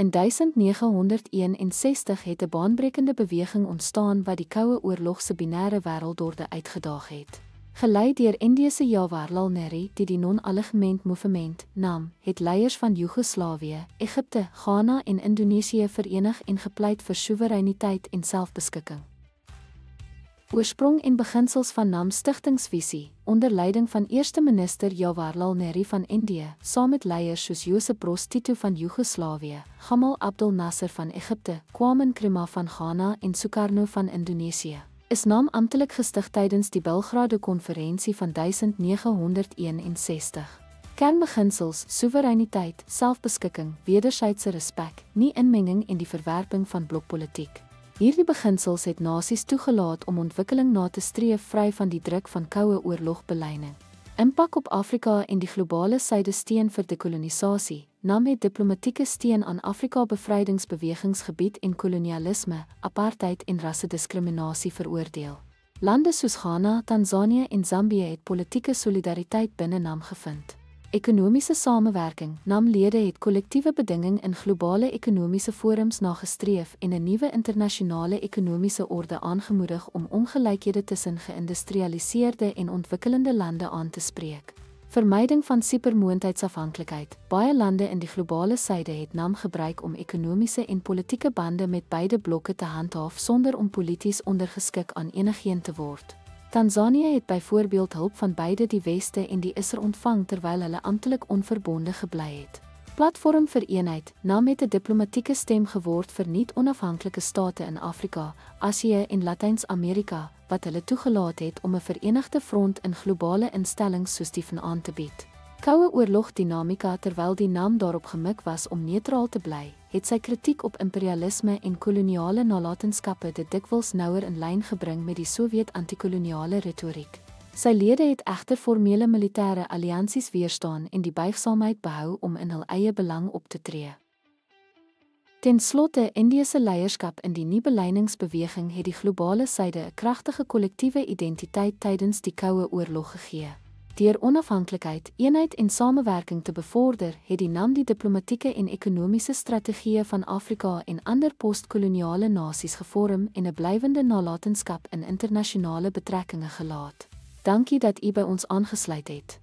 In 1961 het 'n baanbrekende beweging ontstaan wat die Koue Oorlog se binêre wêreldorde uitgedaag het. Gelei deur Indiese Jawaharlal Nehru, die Non-Alignment Movement NAM, het leiers van Joegoslawië, Egipte, Ghana en Indonesië verenig en gepleit vir soewereiniteit en selfbeskikking. Oorsprong en beginsels van NAM stigtingsvisie, onder leiding van Eerste Minister Jawaharlal Nehru van Indië, saam met leiers soos Josip Broz Tito van Joegoslawië, Gamal Abdel Nasser van Egipte, Kwame Nkrumah van Ghana en Sukarno van Indonesië, is NAM amptelik gestig tydens die Belgrade Konferensie van 1961. Kernbeginsels: soewereiniteit, selfbeskikking, wederwysige respek, nie inmenging en die verwerping van blokpolitiek. Hierdie beginsels het nasies toegelaat om ontwikkeling na te streef vry van die druk van Koue Oorlogbelyning. Impak op Afrika en die globale suide steun vir dekolonisasie. NAM het diplomatieke steun aan Afrika bevrydingsbewegings gebied en kolonialisme, apartheid en rassediskriminasie veroordeel. Lande soos Ghana, Tanzanië en Zambië het politieke solidariteit binne NAM gevind. Ekonomiese samewerking. NAM-lede het kollektiewe bedinging in globale ekonomiese forums nagestreef en 'n nuwe internasionale ekonomiese orde aangemoedig om ongelykhede tussen geïndustrialiseerde en ontwikkelende lande aan te spreek. Vermyding van supermoondheidsafhanklikheid. Baie lande in die globale suide het NAM gebruik om ekonomiese en politieke bande met beide blokke te handhaaf sonder om polities ondergeskik aan enigiemand te word. Tanzanië het byvoorbeeld hulp van beide die Weste en die ISR ontvang terwyl hulle amptelik onverbonde gebly het. Platform vir eenheid. NAM het 'n diplomatieke stem geword vir nie-onafhanklike state in Afrika, Asië en Latyns-Amerika, wat hulle toegelaat het om 'n verenigde front in globale instellings soos die van aan te bied. Koue Oorlog dinamika. Terwyl die NAM daarop gemik was om neutraal te bly, het sy kritiek op imperialisme en koloniale nalatenskappe dit dikwels nouer in lyn gebring met die Sowjet antikoloniale retoriek. Sy lede het egter formele militêre alliansies weerstaan en die buigsaamheid behou om in hul eie belang op te tree. Ten slotte, Indiese leierskap in die nie-belyningsbeweging het die globale suide 'n kragtige kollektiewe identiteit tydens die Koue Oorlog gegee. Deur onafhanklikheid, eenheid en samewerking te bevorder, het die NAM die diplomatieke en ekonomiese strategieë van Afrika en ander postkoloniale nasies gevorm en 'n blywende nalatenskap in internasionale betrekkinge gelaat. Dankie dat u by ons aangesluit het.